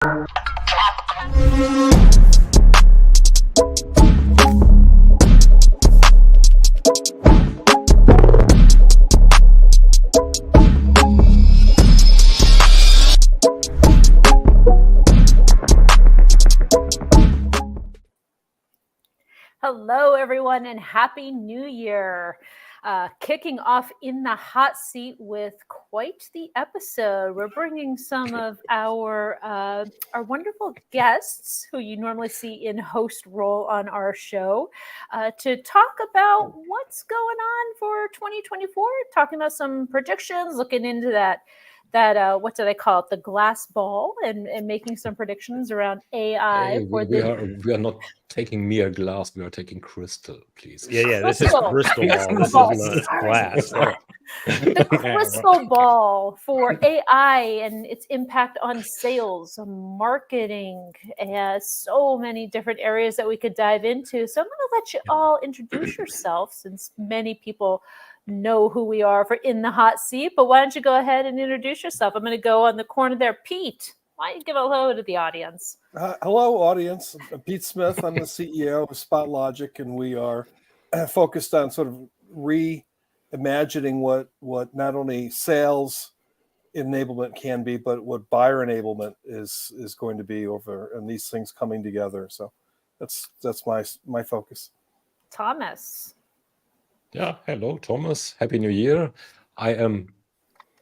Hello, everyone, and Happy New Year. Kicking off in the hot seat with quite the episode. We're bringing some of our wonderful guests who you normally see in host role on our show to talk about what's going on for 2024, talking about some predictions, looking into that what do they call it, the glass ball, and making some predictions around AI. Hey, we are not taking mere glass, we are taking crystal, please. Yeah, this is crystal ball. This is not glass. The crystal ball for AI and its impact on sales, marketing, and so many different areas that we could dive into. So I'm going to let you all introduce yourself, since many people know who we are for In the Hot Seat, but why don't you go ahead and introduce yourself? I'm going to go on the corner there. Pete, why don't you give a hello to the audience? Hello, audience. I'm Pete Smith. I'm the CEO of SpotLogic, and we are focused on sort of reimagining what not only sales enablement can be, but what buyer enablement is going to be over, and these things coming together. So that's my focus. Thomas. Yeah, hello, Thomas. Happy New Year. I am,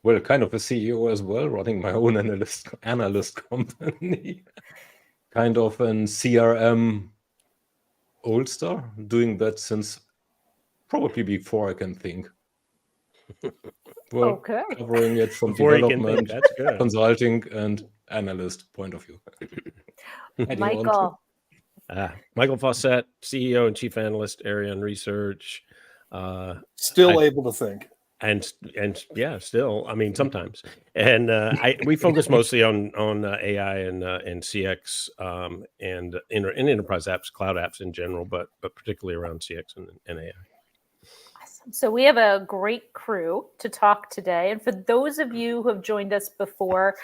kind of a CEO as well, running my own analyst company. Kind of an CRM old star, doing that since probably before I can think. Okay. Covering it from Before development, that's good. consulting, and analyst point of view. Michael. Michael Fauscette, CEO and Chief Analyst, Area and Research. Still able to think. And yeah, still, I mean, sometimes. And we focus mostly on AI and CX and enterprise apps, cloud apps in general, but particularly around CX and AI. Awesome. So we have a great crew to talk today. And for those of you who have joined us before,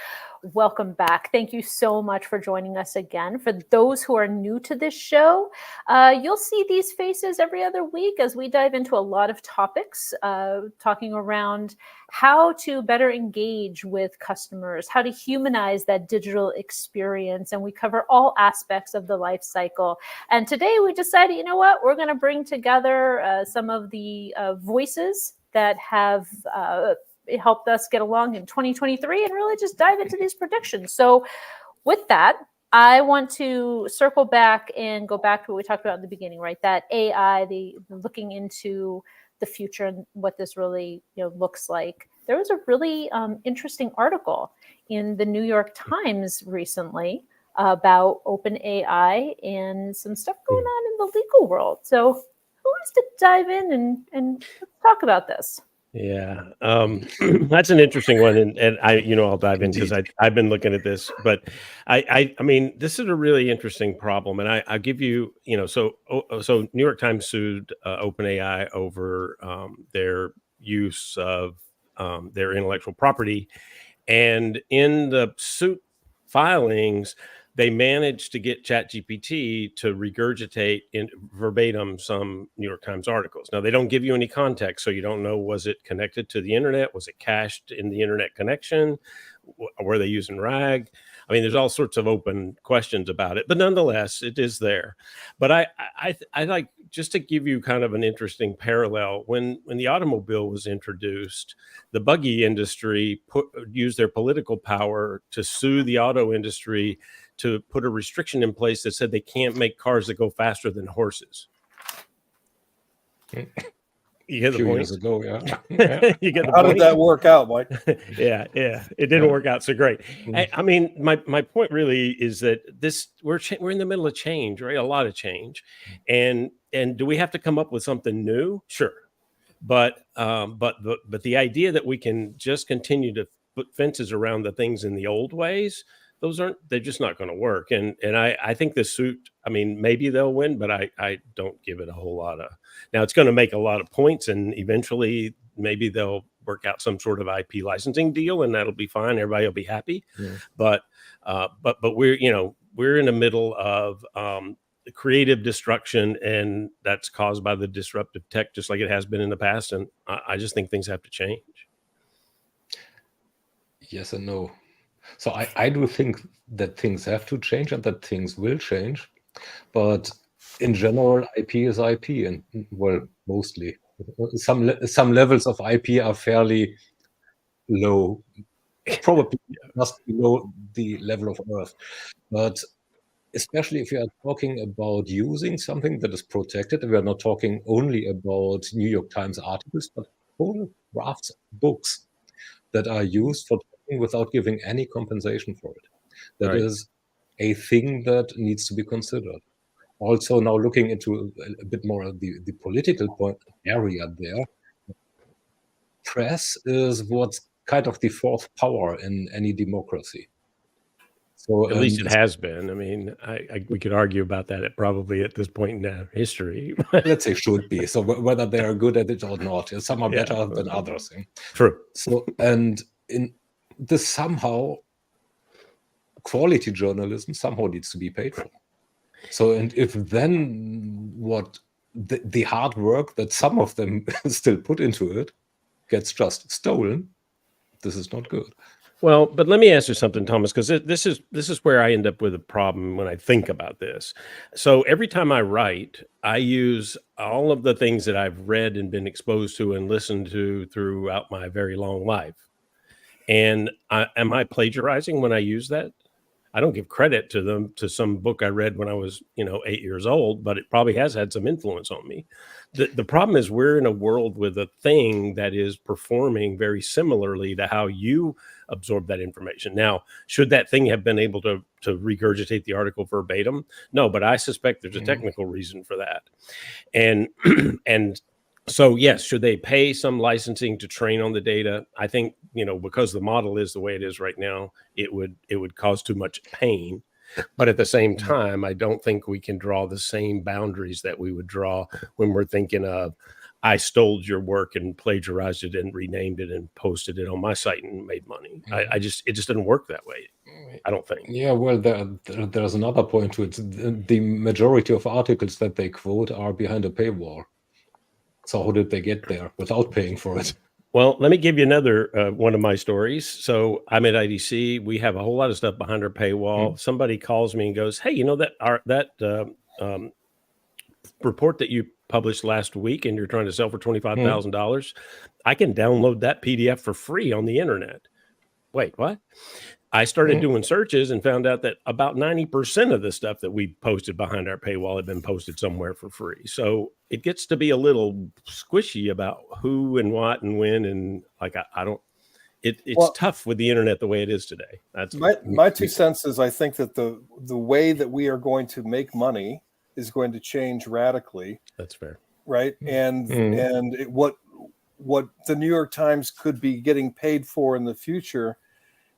welcome back. Thank you so much for joining us again. For those who are new to this show, you'll see these faces every other week as we dive into a lot of topics, talking around how to better engage with customers, how to humanize that digital experience. And we cover all aspects of the life cycle. And today we decided, you know what, we're going to bring together some of the voices that have it helped us get along in 2023 and really just dive into these predictions. So with that, I want to circle back and go back to what we talked about in the beginning, right? That AI, the looking into the future and what this really looks like. There was a really interesting article in the New York Times recently about OpenAI and some stuff going on in the legal world. So who wants to dive in and talk about this? Yeah, that's an interesting one, and I'll dive in because I've been looking at this, but I mean, this is a really interesting problem, and I'll give you, so New York Times sued OpenAI over their use of their intellectual property, and in the suit filings, they managed to get ChatGPT to regurgitate in verbatim some New York Times articles. Now, they don't give you any context, so you don't know, was it connected to the internet? Was it cached in the internet connection? Were they using RAG? I mean, there's all sorts of open questions about it, but nonetheless, it is there. But I like, just to give you kind of an interesting parallel, when the automobile was introduced, the buggy industry used their political power to sue the auto industry to put a restriction in place that said they can't make cars that go faster than horses. You get the point? Years ago, yeah. You get the How point? did that work out, Mike? Yeah, it didn't work out so great. I mean, my point really is that we're in the middle of change, right? A lot of change, and do we have to come up with something new? Sure, but the idea that we can just continue to put fences around the things in the old ways, they're just not going to work. And I think this suit, I mean, maybe they'll win, but I don't give it a whole lot of. Now it's going to make a lot of points, and eventually maybe they'll work out some sort of IP licensing deal, and that'll be fine. Everybody will be happy. Yeah. But we're in the middle of creative destruction, and that's caused by the disruptive tech, just like it has been in the past. And I just think things have to change. Yes and no. So I do think that things have to change and that things will change. But in general, IP is IP, and well, mostly. Some levels of IP are fairly low, probably just below the level of Earth. But especially if you are talking about using something that is protected, and we are not talking only about New York Times articles, but whole drafts of books that are used for talking without giving any compensation for it. That Right. is a thing that needs to be considered. Also, now looking into a bit more of the political area there, press is what's kind of the fourth power in any democracy. So At least it has been. I mean, we could argue about that probably at this point in history. let's say should be. So whether they are good at it or not, some are Yeah. better than others. True. So, and in this somehow, quality journalism somehow needs to be paid for. So, and if then what the hard work that some of them still put into it gets just stolen, this is not good. Well, but let me ask you something, Thomas, because this is where I end up with a problem when I think about this. So every time I write, I use all of the things that I've read and been exposed to and listened to throughout my very long life. And am I plagiarizing when I use that? I don't give credit to some book I read when I was, 8 years old, but it probably has had some influence on me. The problem is we're in a world with a thing that is performing very similarly to how you absorb that information. Now, should that thing have been able to regurgitate the article verbatim? No, but I suspect there's a technical reason for that. And so, yes, should they pay some licensing to train on the data? I think, because the model is the way it is right now, it would cause too much pain. But at the same time, I don't think we can draw the same boundaries that we would draw when we're thinking of, I stole your work and plagiarized it and renamed it and posted it on my site and made money. It just doesn't work that way, I don't think. Yeah, well, there's another point to it. The majority of articles that they quote are behind a paywall. So how did they get there without paying for it? Well, let me give you another one of my stories. So I'm at IDC. We have a whole lot of stuff behind our paywall. Somebody calls me and goes, "Hey, that report that you published last week and you're trying to sell for $25,000, I can download that PDF for free on the internet." Wait, what? I started doing searches and found out that about 90% of the stuff that we posted behind our paywall had been posted somewhere for free. So it gets to be a little squishy about who and what and when. And like, it's tough with the internet the way it is today. That's my 2 cents is I think that the way that we are going to make money is going to change radically. That's fair. Right. And what the New York Times could be getting paid for in the future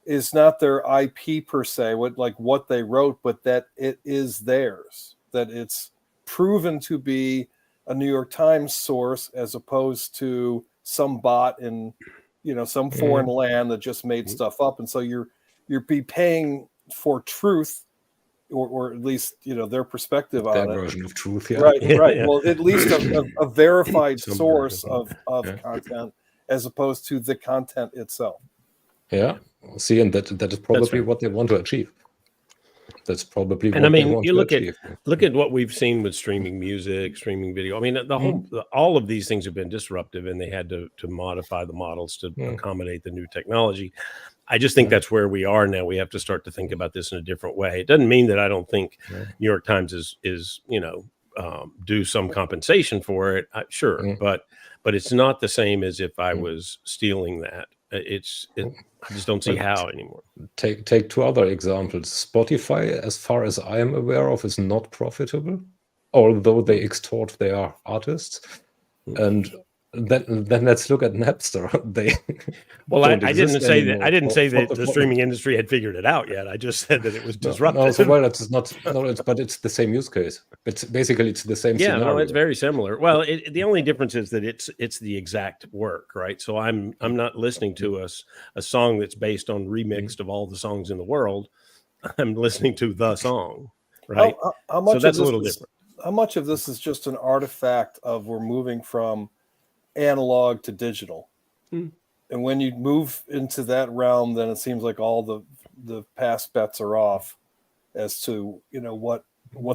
is not their IP per se, what they wrote, but that it is theirs, that it's proven to be a New York Times source as opposed to some bot in, some foreign land that just made stuff up. And so you're be paying for truth, or at least, their perspective on it. Their version of truth, yeah. Right. Yeah. Well, at least a verified Some source version. of content as opposed to the content itself. Yeah. See, and that is probably what they want to achieve. That's probably what they want you to look achieve. look at what we've seen with streaming music, streaming video. I mean, all of these things have been disruptive, and they had to modify the models to accommodate the new technology. I just think that's where we are now. We have to start to think about this in a different way. It doesn't mean that I don't think New York Times is due some compensation for it. Sure, but it's not the same as if I was stealing that. I just don't see how anymore. Take 2 other examples. Spotify, as far as I am aware of, is not profitable, although they extort their artists. And then let's look at Napster. They Well, I don't didn't exist say that. anymore. I didn't say that the For- streaming industry had figured it out yet. I just said that it was No, disruptive. so well, it's not. No, but it's the same use case. It's basically the same Yeah, scenario. no, it's very similar. Well, the only difference is that it's the exact work, right? So I'm not listening to a song that's based on remixed of all the songs in the world. I'm listening to the song, right? How much So that's of a this little is, different. how much of this is just an artifact of we're moving from analog to digital? Hmm. And when you move into that realm, then it seems like all the past bets are off as to what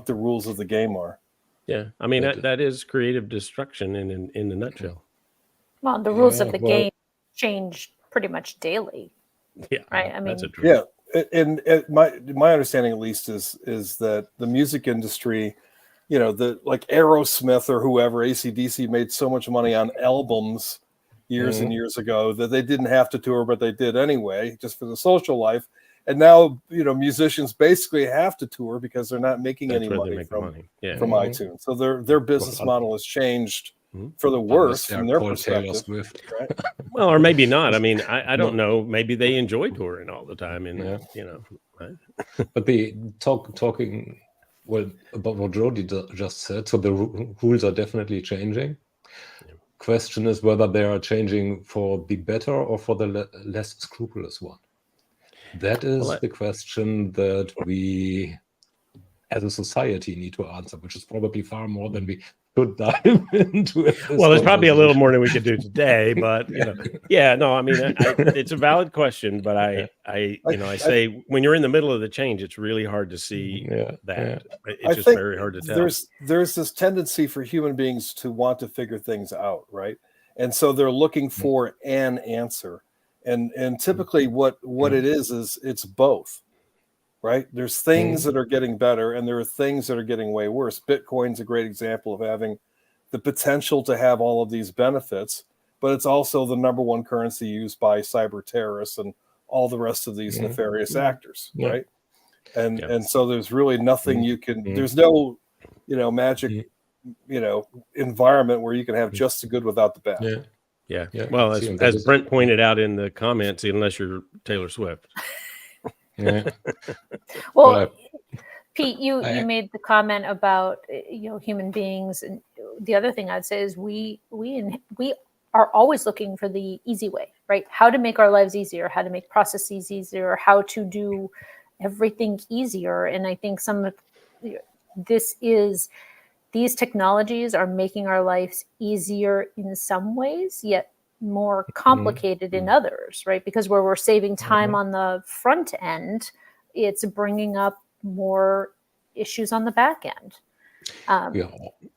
the rules of the game are. Yeah, I mean But- that is creative destruction in a nutshell. Well, the rules of Yeah, the well- game change pretty much daily. Yeah, Right, I that's a mean- truth. Yeah, and my understanding at least is that the music industry, like Aerosmith or whoever, AC/DC made so much money on albums years and years ago that they didn't have to tour, but they did anyway, just for the social life. And now, musicians basically have to tour because they're not making That's any where they money make the from money. Yeah. iTunes. So their business Well, model has changed Mhm. for the worse They're from their called Taylor perspective. Swift. Right? Well, or maybe not. I mean, I don't know. Maybe they enjoy touring all the time, and Yeah. right? But the talking well about what Jody just said. So the rules are definitely changing. Question is whether they are changing for the better or for the less scrupulous one. That is Well, the question that we, as a society, need to answer, which is probably far more than we should dive into. This Well, there's probably a little conversation. more than we could do today, but yeah, no, I mean, it's a valid question, but I say when you're in the middle of the change, it's really hard to see that. It's just very hard to tell. There's this tendency for human beings to want to figure things out, right? And so they're looking for an answer, and typically what it is it's both. Right? There's things that are getting better and there are things that are getting way worse. Bitcoin's a great example of having the potential to have all of these benefits, but it's also the number one currency used by cyber terrorists and all the rest of these nefarious actors, right? And so there's really nothing you can, there's no, magic, environment where you can have just the good without the bad. Yeah. Well, as Brent pointed out in the comments, unless you're Taylor Swift. Yeah. Well, Pete, you made the comment about human beings, and the other thing I'd say is we are always looking for the easy way, right? How to make our lives easier, how to make processes easier, how to do everything easier. And I think these technologies are making our lives easier in some ways, yet more complicated in others, right? Because where we're saving time on the front end, it's bringing up more issues on the back end.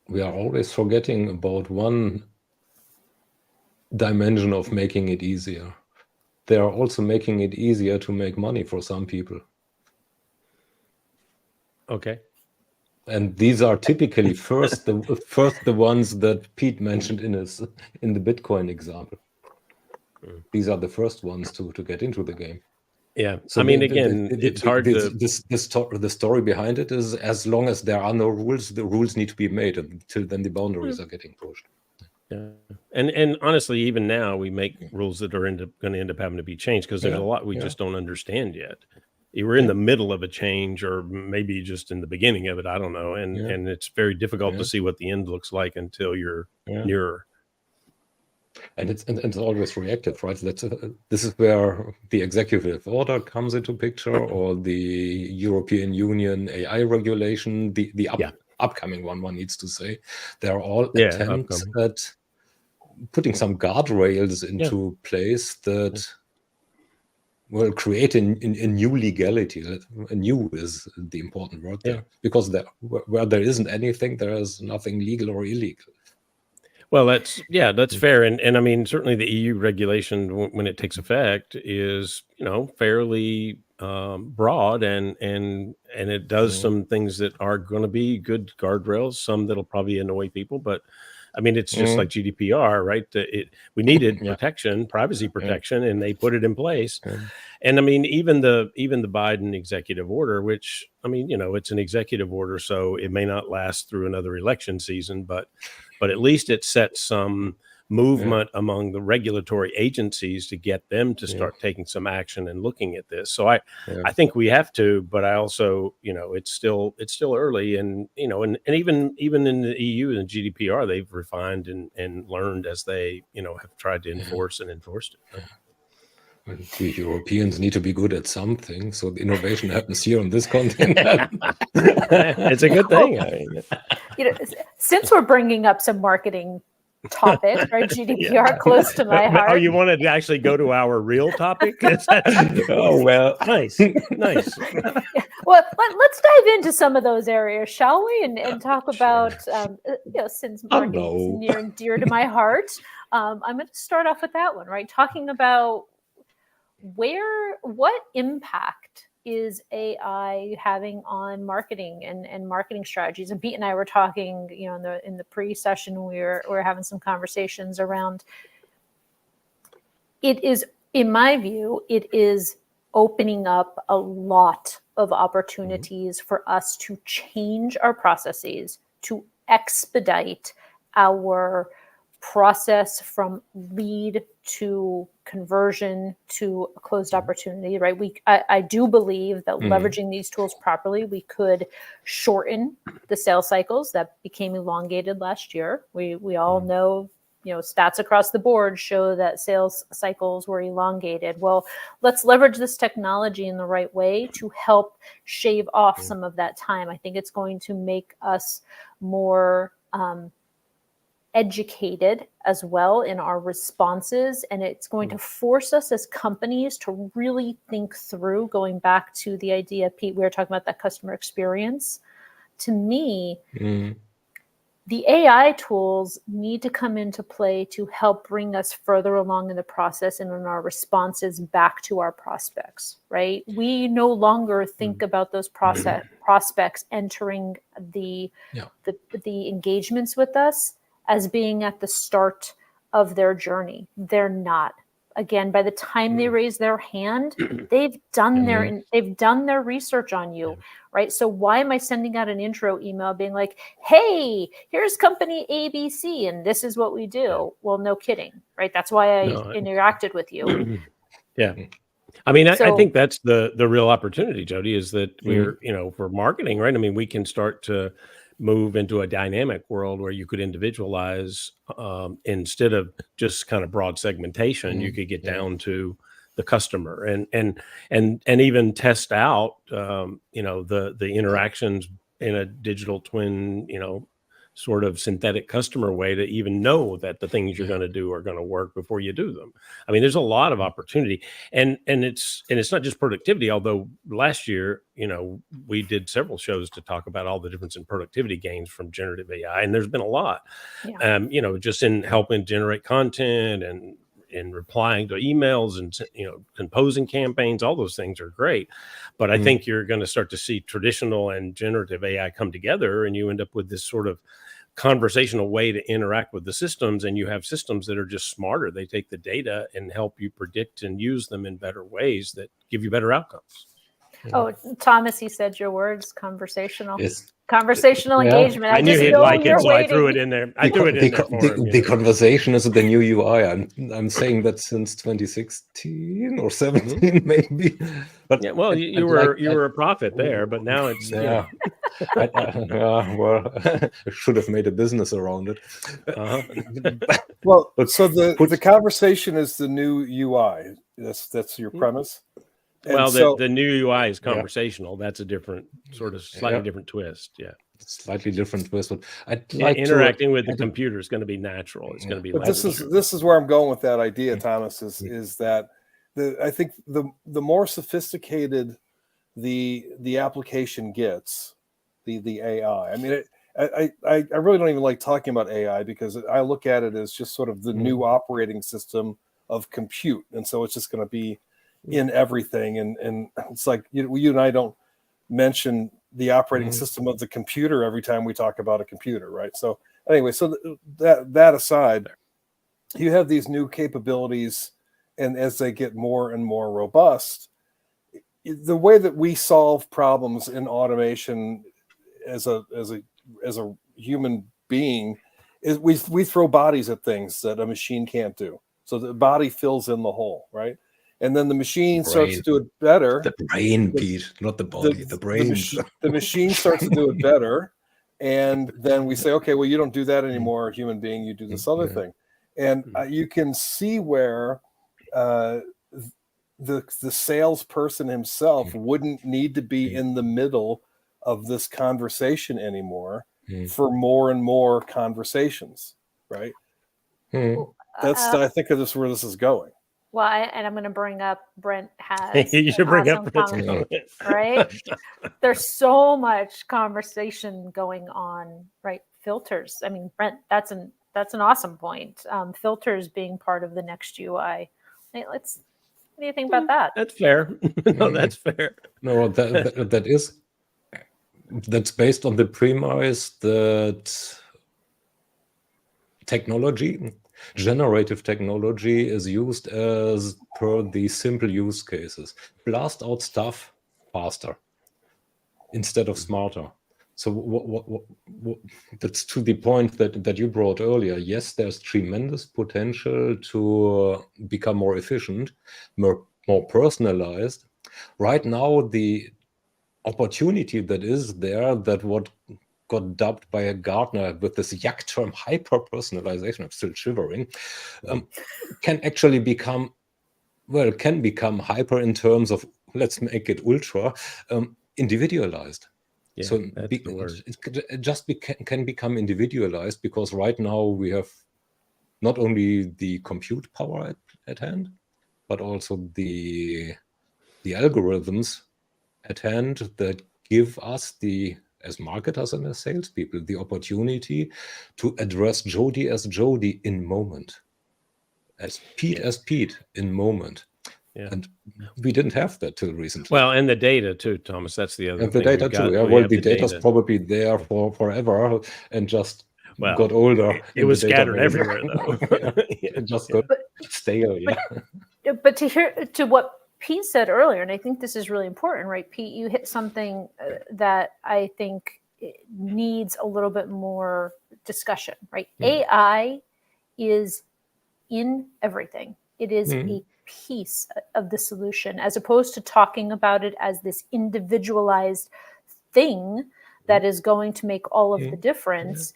We are always forgetting about one dimension of making it easier. They are also making it easier to make money for some people. Okay. And these are typically first the ones that Pete mentioned in the Bitcoin example. These are the first ones to get into the game. Yeah, so I mean, again, it's hard to. The story behind it is, as long as there are no rules, the rules need to be made, and until then the boundaries are getting pushed. Yeah, and honestly, even now we make rules that are going to end up having to be changed because there's a lot we just don't understand yet. We're in the middle of a change, or maybe just in the beginning of it. I don't know, and it's very difficult to see what the end looks like until you're nearer. And it's always reactive, right? This is where the executive order comes into picture, or the European Union AI regulation, the upcoming one needs to say. They're all attempts at putting some guardrails into place that will create a new legality. New is the important word there, because where there isn't anything, there is nothing legal or illegal. Well, that's fair, and I mean, certainly the EU regulation when it takes effect is fairly broad, and it does some things that are going to be good guardrails, some that'll probably annoy people, but I mean, it's just like GDPR, right? We needed protection, privacy protection, and they put it in place. And I mean, even the Biden executive order, which I mean, it's an executive order, so it may not last through another election season, but at least it sets some movement among the regulatory agencies to get them to start taking some action and looking at this. So I think we have to, but I also, it's still early, and and even in the EU and GDPR, they've refined and learned as they have tried to enforce and enforced it. Right? We Europeans need to be good at something, so the innovation happens here on this continent. It's a good thing. I mean, since we're bringing up some marketing topics, right? GDPR close to my heart. Oh, you wanted to actually go to our real topic? Oh, well, nice. Well, let's dive into some of those areas, shall we? And talk about, since marketing is near and dear to my heart, I'm going to start off with that one, right? Talking about what impact is AI having on marketing and marketing strategies? And Pete and I were talking, in the pre-session, we were having some conversations around. It is, in my view, it is opening up a lot of opportunities for us to change our processes, to expedite our process from lead to conversion to a closed opportunity, right? I do believe that leveraging these tools properly, we could shorten the sales cycles that became elongated last year. We all know, stats across the board show that sales cycles were elongated. Well, let's leverage this technology in the right way to help shave off some of that time. I think it's going to make us more educated as well in our responses, and it's going to force us as companies to really think through, going back to the idea, Pete, we were talking about that customer experience. To me, the AI tools need to come into play to help bring us further along in the process and in our responses back to our prospects, right? We no longer think about those prospects entering the engagements with us as being at the start of their journey. They're not. Again, by the time they raise their hand, they've done their research on you, right? So why am I sending out an intro email being like, "Hey, here's company ABC, and this is what we do"? Well, no kidding, right? That's why I interacted with you. Yeah. I mean, I think that's the real opportunity, Jody, is that we're, for marketing, right? I mean, we can start to move into a dynamic world where you could individualize instead of just kind of broad segmentation. You could get down to the customer and even test out, the interactions in a digital twin, sort of synthetic customer way to even know that the things you're going to do are going to work before you do them. I mean, there's a lot of opportunity, and it's not just productivity. Although last year, we did several shows to talk about all the difference in productivity gains from generative AI, and there's been a lot. Just in helping generate content and in replying to emails and composing campaigns. All those things are great, but I think you're going to start to see traditional and generative AI come together, and you end up with this sort of conversational way to interact with the systems, and you have systems that are just smarter. They take the data and help you predict and use them in better ways that give you better outcomes. Oh, Thomas, he said your words, conversational. Yes. Conversational engagement. I knew he'd like it, so I threw it in there. I threw it in there for him. The conversation is the new UI. I'm saying that since 2016 or 17, maybe. But well, you were a prophet there, but now it's well, I should have made a business around it. Well, so the conversation is the new UI. That's your premise. And well, the new UI is conversational. That's a different sort of slightly different twist. Yeah, slightly different twist. But interacting with the computer is going to be natural. It's going to be. But this is where I'm going with that idea, Thomas. Is that I think the more sophisticated the application gets, the AI. I mean, I really don't even like talking about AI because I look at it as just sort of the new operating system of compute, and so it's just going to be in everything, and it's like you and I don't mention the operating system of the computer every time we talk about a computer, right? So anyway, so that aside, you have these new capabilities, and as they get more and more robust, the way that we solve problems in automation as a human being is we throw bodies at things that a machine can't do. So the body fills in the hole, right? And then the machine starts to do it better. The brain, Pete, not the body. The brain. The machine starts to do it better. And then we say, okay, well, you don't do that anymore, human being. You do this other thing. And you can see where the salesperson himself wouldn't need to be in the middle of this conversation anymore for more and more conversations, right? I think that's where this is going. Well, and I'm going to bring up Brent has. You should bring awesome up Brent's comment, comment. right? There's so much conversation going on, right? Filters. I mean, Brent, that's an awesome point. Filters being part of the next UI. What do you think about that? That's fair. No, that's fair. No, that's based on the premise that generative technology is used as per the simple use cases. Blast out stuff faster instead of smarter. So that's to the point that you brought earlier. Yes, there's tremendous potential to become more efficient, more personalized. Right now, the opportunity that is there, that what got dubbed by a Gartner with this yuck term hyper-personalization, I'm still shivering, can actually become hyper in terms of, let's make it ultra, individualized. Yeah, so it just can become individualized, because right now we have not only the compute power at hand, but also the algorithms at hand that give us as marketers and as salespeople, the opportunity to address Jody as Jody in moment, as Pete in moment. Yeah. And we didn't have that till recently. Well, and the data too, Thomas. That's the other and thing. the data too. Yeah, well, the data's probably there for forever and just got older. It was scattered everywhere, though. It just got stale. But to what Pete said earlier, and I think this is really important, right? Pete, you hit something that I think needs a little bit more discussion, right? AI is in everything. It is a piece of the solution, as opposed to talking about it as this individualized thing that is going to make all of the difference.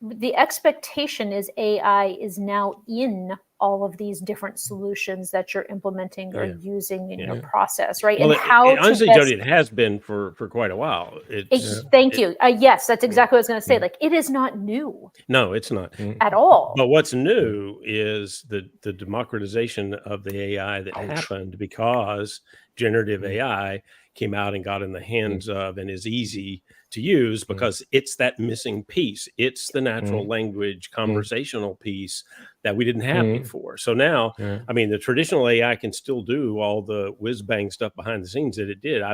The expectation is AI is now in all of these different solutions that you're implementing or using in your process, right? Well, and honestly, Jody, it has been for quite a while. Thank you. Yes, that's exactly what I was going to say. Like, it is not new. No, it's not at all. But what's new is the democratization of the AI that happened because generative AI came out and got in the hands of and is easy to use, because it's that missing piece. It's the natural language conversational piece that we didn't have before. So now, I mean, the traditional AI can still do all the whiz bang stuff behind the scenes that it did. I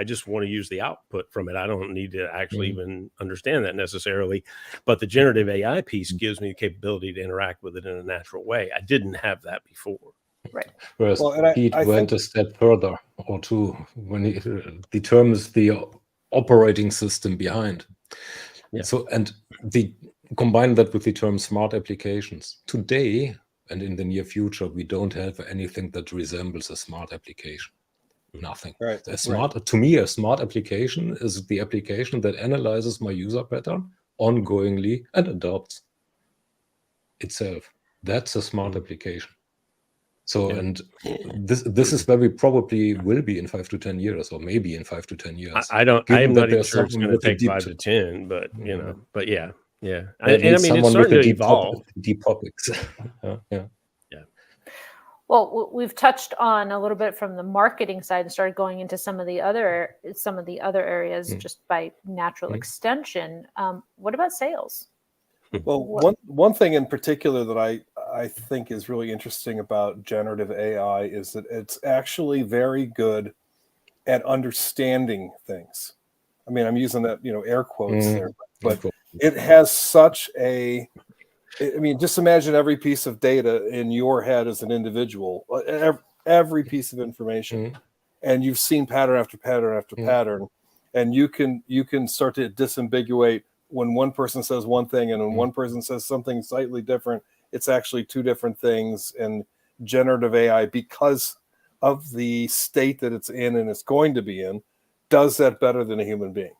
just want to use the output from it. I don't need to actually even understand that necessarily. But the generative AI piece gives me the capability to interact with it in a natural way. I didn't have that before. Right. Whereas Pete went a step further or two when he determines the operating system behind. So, and combine that with the term smart applications. Today and in the near future, we don't have anything that resembles a smart application. Nothing. Right. To me, a smart application is the application that analyzes my user pattern ongoingly and adapts itself. That's a smart application. So, and this is where we probably will be in 5 to 10 years, or maybe in 5 to 10 years. I'm not even sure it's going to take 5 to 10, but you know, but yeah. And I mean, it's starting to evolve. Deep topics. Well, we've touched on a little bit from the marketing side and started going into some of the other areas just by natural extension. What about sales? Well, one thing in particular that I think is really interesting about generative AI is that it's actually very good at understanding things. I mean, I'm using that, air quotes there, but it has such I mean, just imagine every piece of data in your head as an individual, every piece of information, and you've seen pattern after pattern after pattern, and you can start to disambiguate when one person says one thing and when one person says something slightly different, it's actually two different things. And generative AI, because of the state that it's in and it's going to be in, does that better than a human being.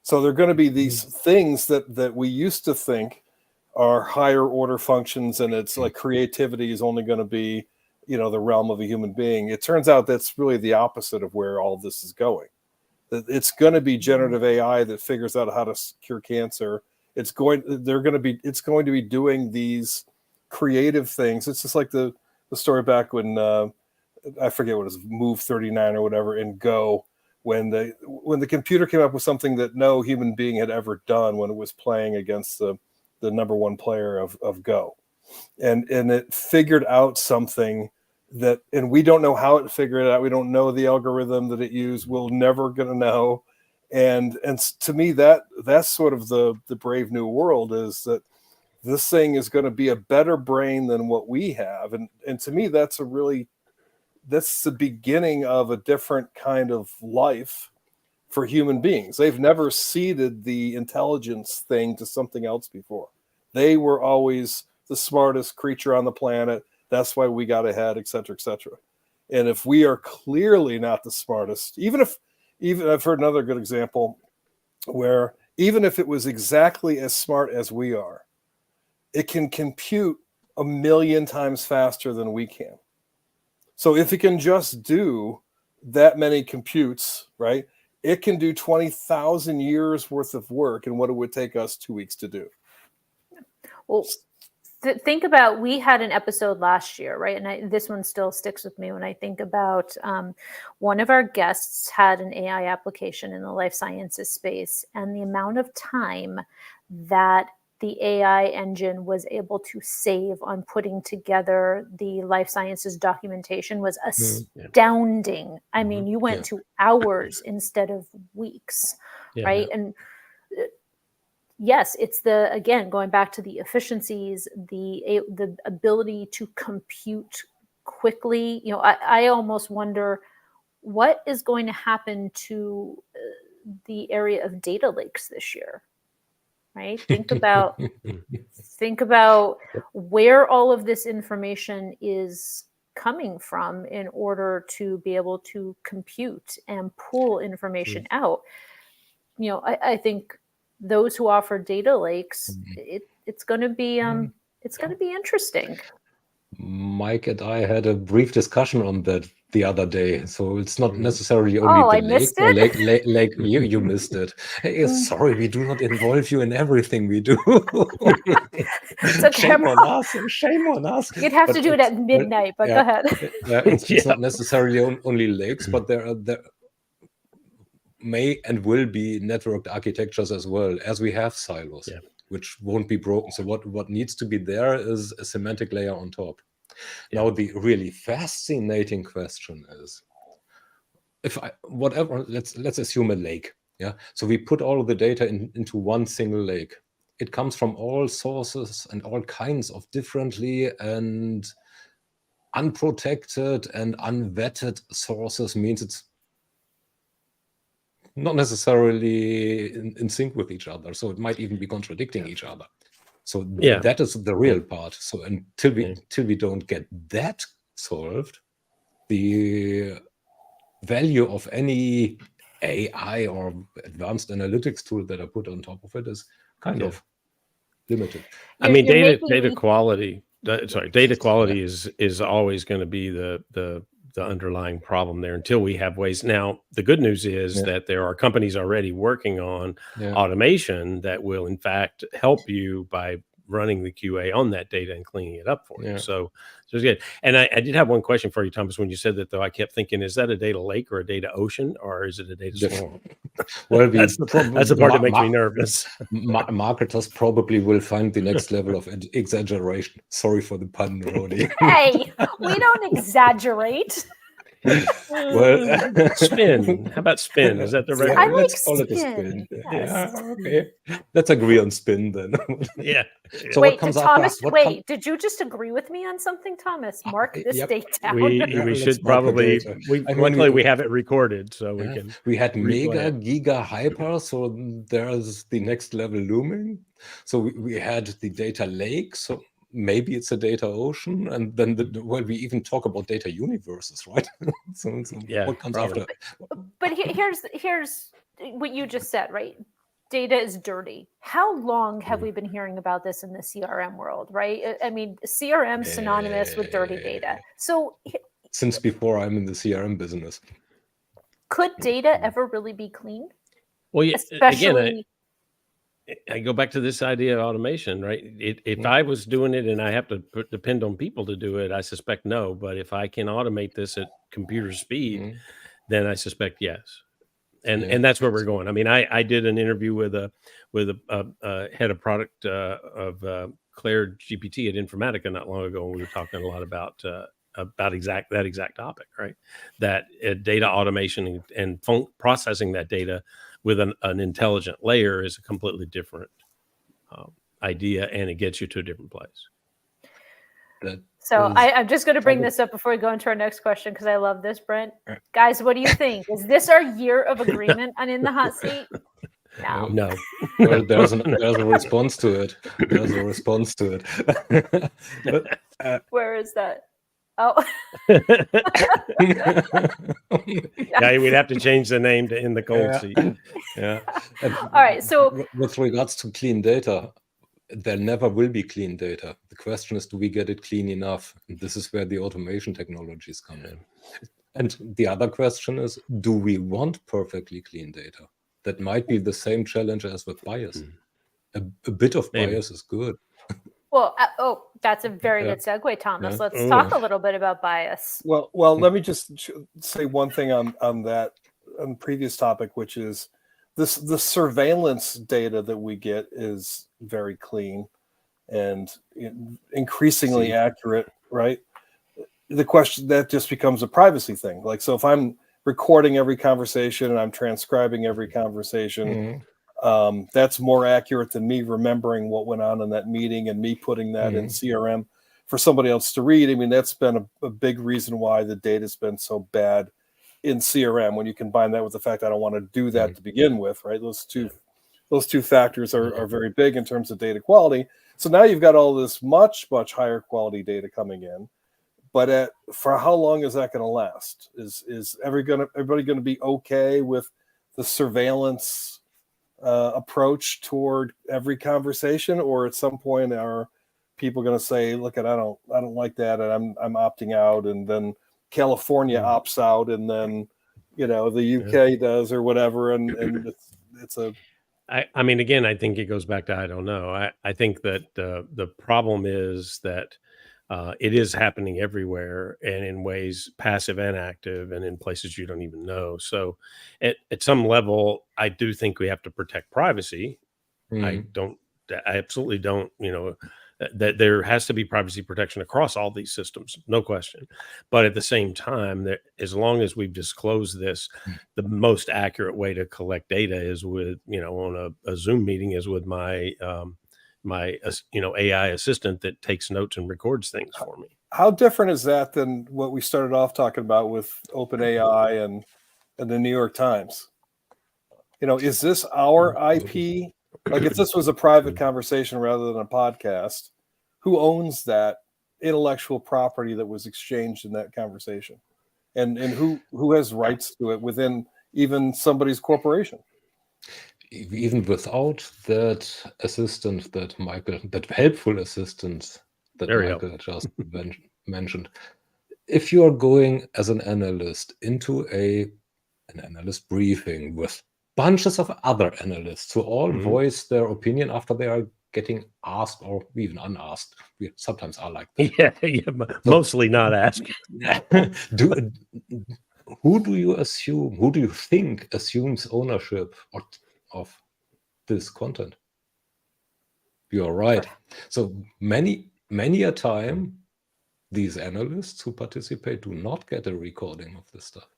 So there are going to be these things that we used to think are higher order functions, and it's like creativity is only going to be, the realm of a human being. It turns out that's really the opposite of where all this is going. It's going to be generative AI that figures out how to cure cancer. It's going to be doing these creative things. It's just like the story back when I forget what it was, Move 39 or whatever in Go, when the computer came up with something that no human being had ever done when it was playing against the number one player of Go, and it figured out something that, and we don't know how it figured it out. We don't know the algorithm that it used. We're never going to know. And to me, that's sort of the brave new world, is that this thing is going to be a better brain than what we have. And to me, that's the beginning of a different kind of life for human beings. They've never ceded the intelligence thing to something else before. They were always the smartest creature on the planet. That's why we got ahead, et cetera, et cetera. And if we are clearly not the smartest, even I've heard another good example where even if it was exactly as smart as we are, it can compute 1 million times faster than we can. So if it can just do that many computes, right, it can do 20,000 years worth of work in what it would take us 2 weeks to do. Well, think about, we had an episode last year, right? And this one still sticks with me when I think about one of our guests had an AI application in the life sciences space, and the amount of time that the AI engine was able to save on putting together the life sciences documentation was astounding. I mean, you went to hours instead of weeks, right? And yes, it's again, going back to the efficiencies, the ability to compute quickly. I almost wonder what is going to happen to the area of data lakes this year. Right? Think about where all of this information is coming from in order to be able to compute and pull information out. I think those who offer data lakes, it's going to be interesting. Mike and I had a brief discussion on that the other day, so it's not necessarily only the missed lake. it? Lake, you missed it. Hey, sorry, we do not involve you in everything we do. Shame on us. Shame on us. You'd have to do it at midnight, but go ahead. It's not necessarily only lakes, but there may and will be networked architectures as well, as we have silos, which won't be broken. So what needs to be there is a semantic layer on top. Now, the really fascinating question is, let's assume a lake. Yeah. So we put all of the data into one single lake. It comes from all sources and all kinds of differently and unprotected and unvetted sources, means it's not necessarily in sync with each other. So it might even be contradicting each other. So that is the real part. So until we don't get that solved, the value of any AI or advanced analytics tool that I put on top of it is kind of limited. I mean, data quality is always going to be the underlying problem there until we have ways. Now, the good news is that there are companies already working on automation that will in fact help you by running the QA on that data and cleaning it up for you. So it's good. And I did have one question for you, Thomas. When you said that, though, I kept thinking, is that a data lake or a data ocean, or is it a data storm? Well, that's the part that makes me nervous. Marketers probably will find the next level of exaggeration. Sorry for the pun, Rodi. Hey, we don't exaggerate. Well, Spin. How about spin? Is that the right I word? like let's call it a spin. spin. Yes. Yeah, okay. Let's agree on spin then. Yeah. So Wait, what comes did after? Thomas? What Wait, did you just agree with me on something, Thomas? Mark this Yep. date down. We Yeah, we let's should mark the probably data. we I mean, luckily we have it recorded so we Yeah. can We had replay mega, it. giga, hyper, so there's the next level looming. So we had the data lake, so maybe it's a data ocean, and then well, we even talk about data universes, right? so Yeah, what comes probably. after? But here's what you just said, right? Data is dirty. How long have we been hearing about this in the CRM world, right? I mean, CRM synonymous with dirty data. So Since before I'm in the CRM business. could data ever really be clean? Well, yeah, Especially, again, I go back to this idea of automation, right? If I was doing it and I have to depend on people to do it, I suspect no. But if I can automate this at computer speed, then I suspect yes. And that's where we're going. I mean, I did an interview with a head of product of Claire GPT at Informatica not long ago, and we were talking a lot about that exact topic, right? That data automation and processing that data with an intelligent layer is a completely different idea, and it gets you to a different place. So I'm just going to bring this up before we go into our next question because I love this, Brent. Guys, what do you think? Is this our year of agreement on In the Hot Seat? No. Well, there's a response to it. There's a response to it. But, where is that? Oh. Yeah, we'd have to change the name to In the Cold Seat. Yeah. All right. So with regards to clean data, there never will be clean data. The question is, do we get it clean enough? And this is where the automation technologies come in. And the other question is, do we want perfectly clean data? That might be the same challenge as with bias. A bit of bias is good. Well, that's a very good segue, Thomas. Let's talk a little bit about bias. Well, let me just say one thing on that on the previous topic, which is the surveillance data that we get is very clean and increasingly accurate, right? The question that just becomes a privacy thing. Like, so if I'm recording every conversation and I'm transcribing every conversation, that's more accurate than me remembering what went on in that meeting and me putting that in CRM for somebody else to read. I mean, that's been a big reason why the data's been so bad in CRM. When you combine that with the fact I don't want to do that to begin with, right? Those two factors are very big in terms of data quality. So now you've got all this much higher quality data coming in, but for how long is that going to last? Is everybody going to be okay with the surveillance approach toward every conversation, or at some point are people going to say, "Look, I don't like that, and I'm opting out," and then California opts out, and then the UK does or whatever, and it's a. I mean, again, I think it goes back to I don't know. I think that the problem is that it is happening everywhere and in ways passive and active and in places you don't even know. So at some level, I do think we have to protect privacy. I absolutely don't, that there has to be privacy protection across all these systems, no question. But at the same time, that as long as we've disclosed this, the most accurate way to collect data is with, on a Zoom meeting is with my AI assistant that takes notes and records things for me. How different is that than what we started off talking about with OpenAI and the New York Times? Is this our IP? Like, if this was a private conversation rather than a podcast, who owns that intellectual property that was exchanged in that conversation, and who has rights to it within even somebody's corporation? Even without that assistant that helpful assistant that Michael just mentioned, if you are going as an analyst into an analyst briefing with bunches of other analysts who all voice their opinion after they are getting asked or even unasked. We sometimes are like that. Mostly not asked. Who do you think assumes ownership of this content? You're right. So many a time, these analysts who participate do not get a recording of this stuff.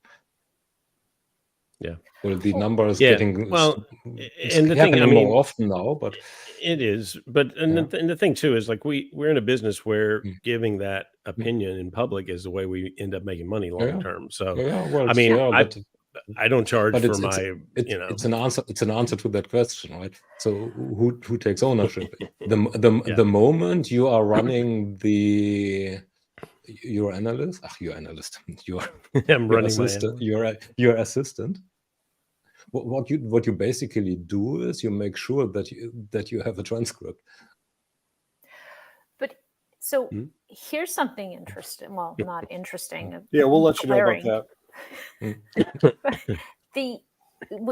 Yeah. Well, the number is Yeah. getting Well, it's and the happening thing, I mean, more often now, but it is. But and, Yeah. and the thing too is like we're in a business where Mm. giving that opinion in public is the way we end up making money long Yeah. term. So yeah, well, I mean, yeah, but I don't charge but for it's my, it's an answer. It's an answer to that question, right? So who takes ownership? The moment you are running your analyst, your analyst, your I'm your running my assistant, analyst. your assistant. What you basically do is you make sure that you have a transcript. But so Hmm? here's something interesting. Well, not interesting. Yeah, we'll let you know about glaring. that.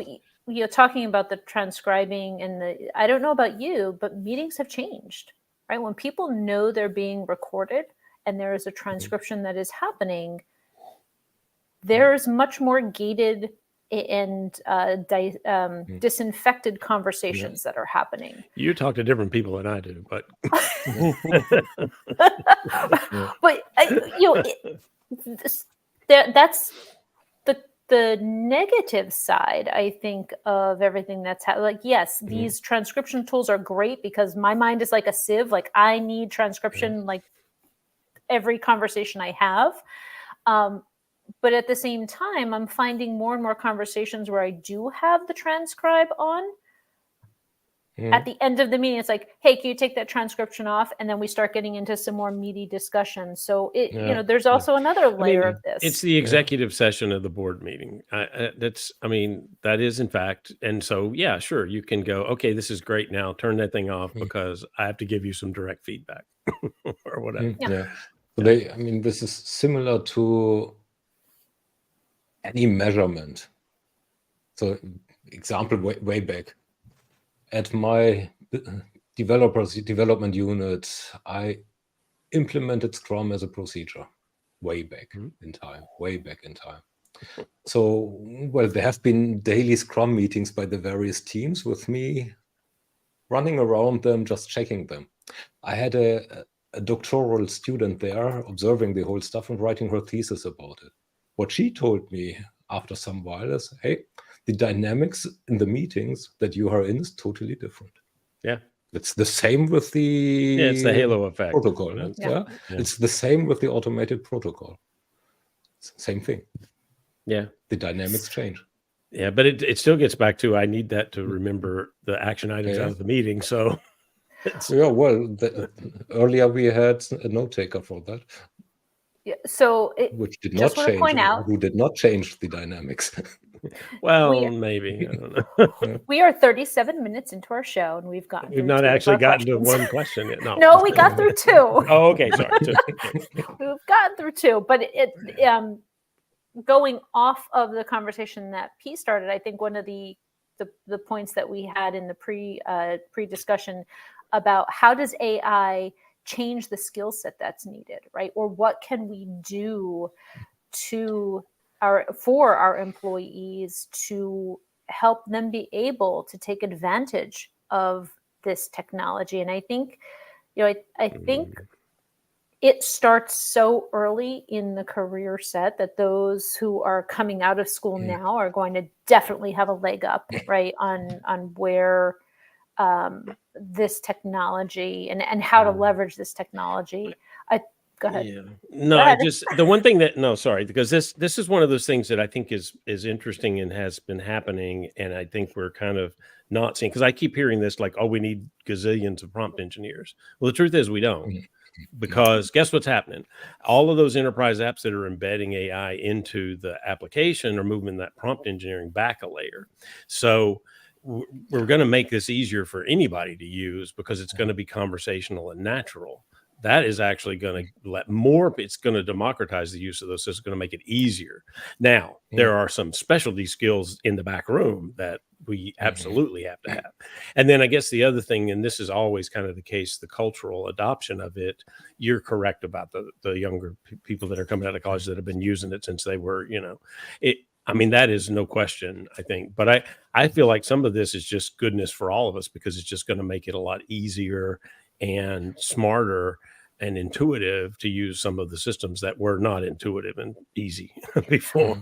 You're talking about the transcribing and I don't know about you, but meetings have changed, right? When people know they're being recorded and there is a transcription that is happening, there's much more gated and disinfected conversations that are happening. You talk to different people than I do, but but that's the negative side, I think, of everything that's like, yes, these transcription tools are great because my mind is like a sieve. Like I need transcription, like every conversation I have. But at the same time, I'm finding more and more conversations where I do have the transcribe on. At the end of the meeting, it's like, hey, can you take that transcription off? And then we start getting into some more meaty discussion. So there's also another layer of this. It's the executive session of the board meeting. That is in fact. And so, yeah, sure. You can go, okay, this is great. Now turn that thing off because I have to give you some direct feedback or whatever. Yeah. So this is similar to any measurement. So example way back. At my development unit, I implemented Scrum as a procedure way back in time. So, well, there have been daily Scrum meetings by the various teams with me running around them, just checking them. I had a doctoral student there observing the whole stuff and writing her thesis about it. What she told me after some while is, hey, the dynamics in the meetings that you are in is totally different. Yeah. It's the same with the it's the halo effect protocol. Yeah. It's the same with the automated protocol. Same thing. Yeah. The dynamics change. Yeah, but it still gets back to I need that to remember the action items out of the meeting. So earlier we had a note taker for that. Yeah, so which did not change. Who did not change the dynamics? Well, maybe I don't know. We are 37 minutes into our show, and we've not actually gotten to one question yet. No, we got through two. Oh, okay, sorry. We've gotten through two, but going off of the conversation that P started, I think one of the points that we had in the pre-discussion about how does AI change the skill set that's needed, right? Or what can we do for our employees to help them be able to take advantage of this technology? And I think, I think it starts so early in the career set that those who are coming out of school now are going to definitely have a leg up, right, on where this technology and how to leverage this technology. Go ahead. Yeah. No, the one thing because this is one of those things that I think is interesting and has been happening, and I think we're kind of not seeing, because I keep hearing this like, oh, we need gazillions of prompt engineers. Well, the truth is we don't, because guess what's happening? All of those enterprise apps that are embedding AI into the application are moving that prompt engineering back a layer. So we're going to make this easier for anybody to use because it's going to be conversational and natural. That is actually going to it's going to democratize the use of those. So it's going to make it easier. Now, there are some specialty skills in the back room that we absolutely have to have. And then I guess the other thing, and this is always kind of the case, the cultural adoption of it, you're correct about the younger people that are coming out of college that have been using it since they were, that is no question, I think. But I feel like some of this is just goodness for all of us because it's just going to make it a lot easier and smarter and intuitive to use some of the systems that were not intuitive and easy before.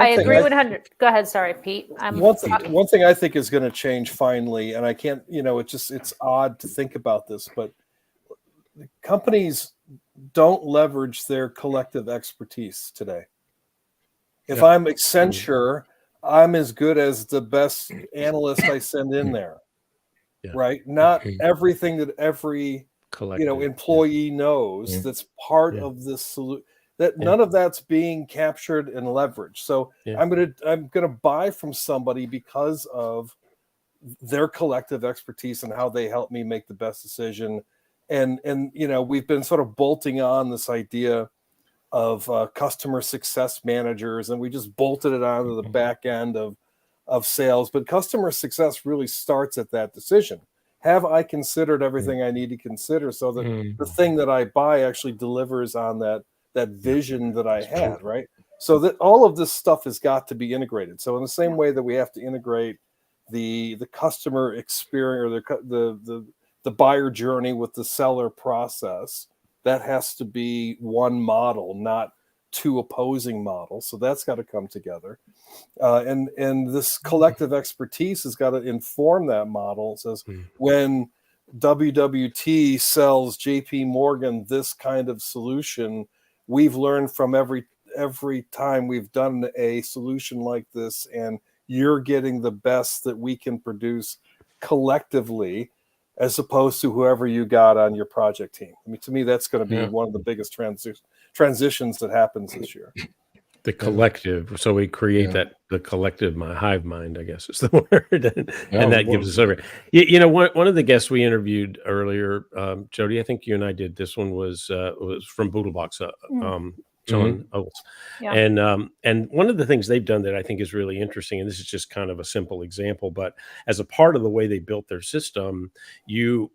I agree 100. Go ahead. Sorry, Pete. One thing I think is going to change finally, and I can't, it's odd to think about this, but companies don't leverage their collective expertise today. If I'm Accenture, I'm as good as the best analyst I send in there, right? Not everything that every employee knows that's part of this solution. That none of that's being captured and leveraged. So I'm gonna buy from somebody because of their collective expertise and how they help me make the best decision. And we've been sort of bolting on this idea of customer success managers, and we just bolted it onto the back end of sales. But customer success really starts at that decision. Have I considered everything I need to consider so that the thing that I buy actually delivers on that vision that I had, right? So that all of this stuff has got to be integrated. So in the same way that we have to integrate the customer experience or the buyer journey with the seller process, that has to be one model, not two opposing models. So that's got to come together. And this collective expertise has got to inform that model. It says when WWT sells JP Morgan this kind of solution, we've learned from every time we've done a solution like this, and you're getting the best that we can produce collectively, as opposed to whoever you got on your project team. I mean, to me, that's going to be one of the biggest transitions that happens this year. The collective. So we create the collective, my hive mind, I guess is the word. And that gives us over. One of the guests we interviewed earlier, Jody, I think you and I did, this one was from Boodlebox, John Oates. And one of the things they've done that I think is really interesting, and this is just kind of a simple example, but as a part of the way they built their system, you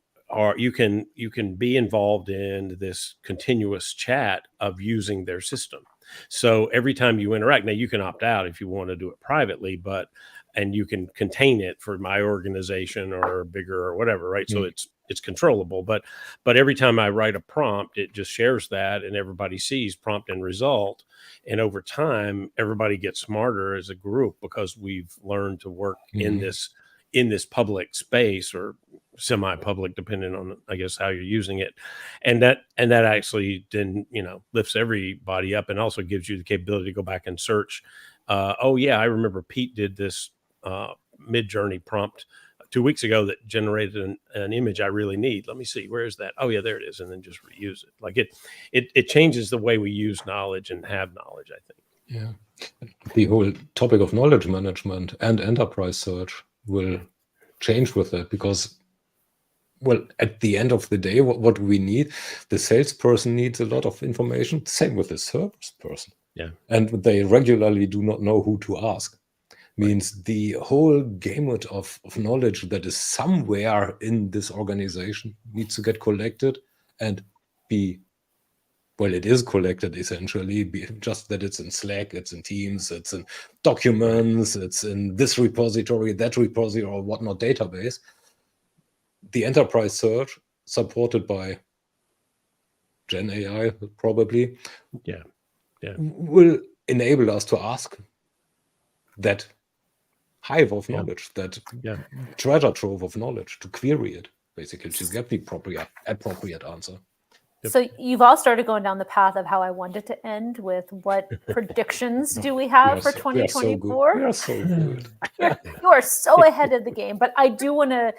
can be involved in this continuous chat of using their system. So every time you interact, now you can opt out if you want to do it privately, and you can contain it for my organization or bigger or whatever, right? So it's controllable, but every time I write a prompt, it just shares that, and everybody sees prompt and result. And over time, everybody gets smarter as a group because we've learned to work in this public space, or semi-public, depending on, I guess, how you're using it. And that actually then, lifts everybody up, and also gives you the capability to go back and search. I remember Pete did this mid-journey prompt 2 weeks ago that generated an image I really need. Let me see, where is that? Oh yeah, there it is. And then just reuse it. Like it changes the way we use knowledge and have knowledge, I think. Yeah. The whole topic of knowledge management and enterprise search will change with it, because, well, at the end of the day, what we need, the salesperson needs a lot of information. Same with the service person. Yeah. And they regularly do not know who to ask. Means the whole gamut of knowledge that is somewhere in this organization needs to get collected and it is collected essentially, just that it's in Slack, it's in Teams, it's in documents, it's in this repository, that repository, or whatnot database. The enterprise search, supported by Gen AI probably, will enable us to ask that hive of knowledge, that treasure trove of knowledge, to query it, basically, to get the appropriate answer. So you've all started going down the path of how I wanted to end with what predictions do we have for 2024? We are so good. You are so ahead of the game, but I do want to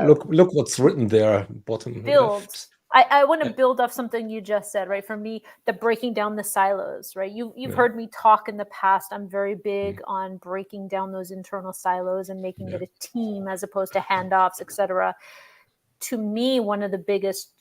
look what's written there, bottom left. I want to build off something you just said, right? For me, the breaking down the silos, right? You've heard me talk in the past. I'm very big on breaking down those internal silos and making it a team as opposed to handoffs, etc. To me, one of the biggest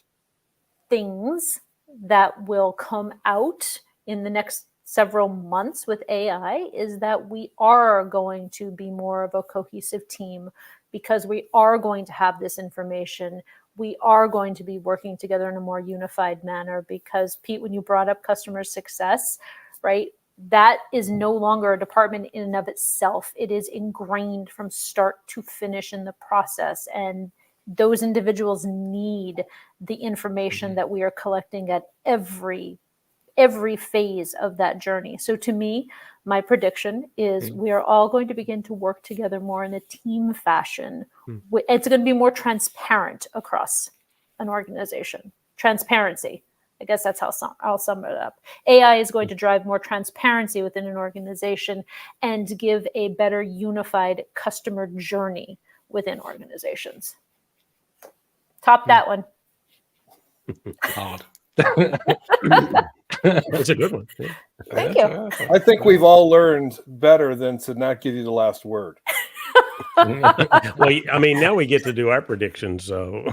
things that will come out in the next several months with AI is that we are going to be more of a cohesive team, because we are going to have this information. We are going to be working together in a more unified manner, because Pete, when you brought up customer success, right, that is no longer a department in and of itself. It is ingrained from start to finish in the process. And those individuals need the information that we are collecting at every phase of that journey. So to me, my prediction is we are all going to begin to work together more in a team fashion. It's going to be more transparent across an organization. Transparency. I guess that's how I'll sum it up. AI is going to drive more transparency within an organization and give a better unified customer journey within organizations. Top that one. Hard. It's a good one. Yeah. Thank you. I think we've all learned better than to not give you the last word. Well, I mean, now we get to do our predictions. So,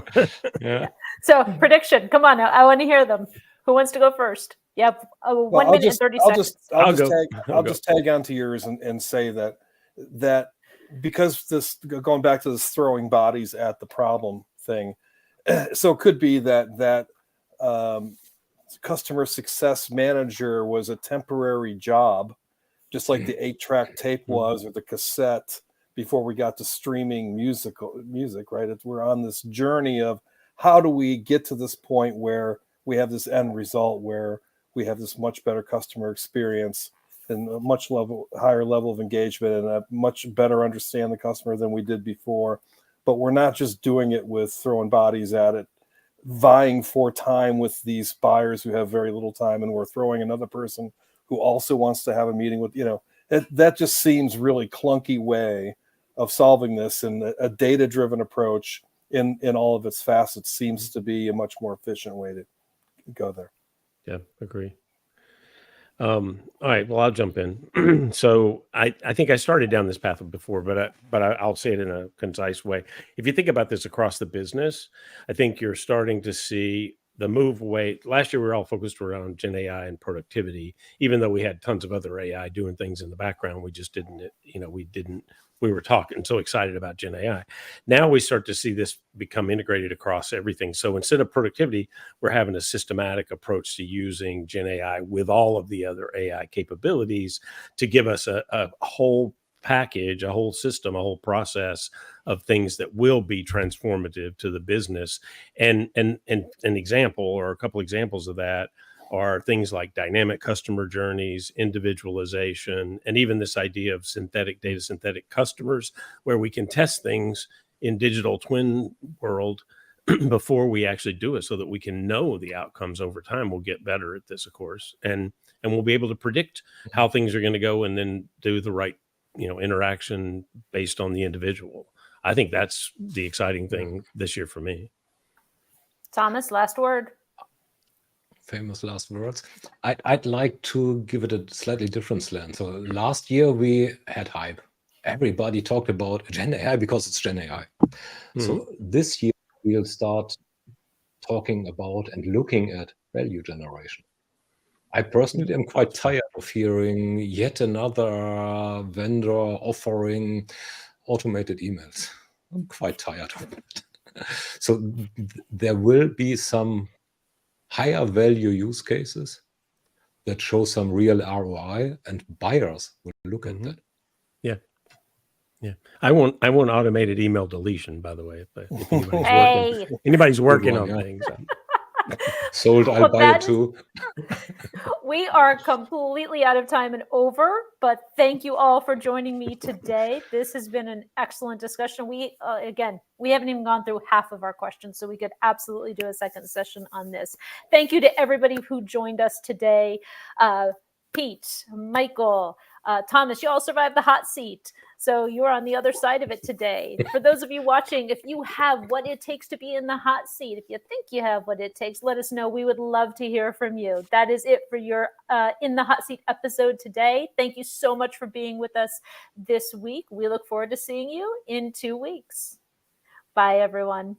Yeah. So prediction, come on, I want to hear them. Who wants to go first? You have 1 minute and 30 seconds. I'll just tag on to yours and say that because this, going back to this throwing bodies at the problem thing, so it could be that customer success manager was a temporary job, just like the 8-track tape was, or the cassette before we got to streaming music, right? We're on this journey of how do we get to this point where we have this end result where we have this much better customer experience and a much higher level of engagement and a much better understand the customer than we did before. But we're not just doing it with throwing bodies at it, vying for time with these buyers who have very little time, and we're throwing another person who also wants to have a meeting with, that just seems really clunky way of solving this, and a data-driven approach in all of its facets seems to be a much more efficient way to go there. yeah, agree. All right, well, I'll jump in. So I think I started down this path before, but I'll say it in a concise way. If you think about this across the business, I think you're starting to see the move away. Last year, we were all focused around Gen AI and productivity, even though we had tons of other AI doing things in the background. We just didn't, we were talking so excited about Gen AI. Now we start to see this become integrated across everything. So instead of productivity, we're having a systematic approach to using Gen AI with all of the other AI capabilities to give us a whole package, a whole system, a whole process of things that will be transformative to the business. And an example, or a couple examples of that, are things like dynamic customer journeys, individualization, and even this idea of synthetic customers, where we can test things in digital twin world before we actually do it, so that we can know the outcomes over time. We'll get better at this, of course, and we'll be able to predict how things are going to go, and then do the right, interaction based on the individual. I think that's the exciting thing this year for me. Thomas, last word. Famous last words. I'd like to give it a slightly different slant. So last year we had hype. Everybody talked about Gen AI because it's Gen AI. So this year we'll start talking about and looking at value generation. I personally am quite tired of hearing yet another vendor offering automated emails. I'm quite tired of it. So there will be some higher value use cases that show some real ROI, and buyers will look at that. Yeah. I want automated email deletion, by the way, if anybody's working on things. Sold, I'll buy it too. We are completely out of time and over, but thank you all for joining me today. This has been an excellent discussion. We haven't even gone through half of our questions, so we could absolutely do a second session on this. Thank you to everybody who joined us today. Pete, Michael, Thomas, you all survived the hot seat. So you're on the other side of it today. For those of you watching, if you have what it takes to be in the hot seat, if you think you have what it takes, let us know. We would love to hear from you. That is it for your In the Hot Seat episode today. Thank you so much for being with us this week. We look forward to seeing you in 2 weeks. Bye, everyone.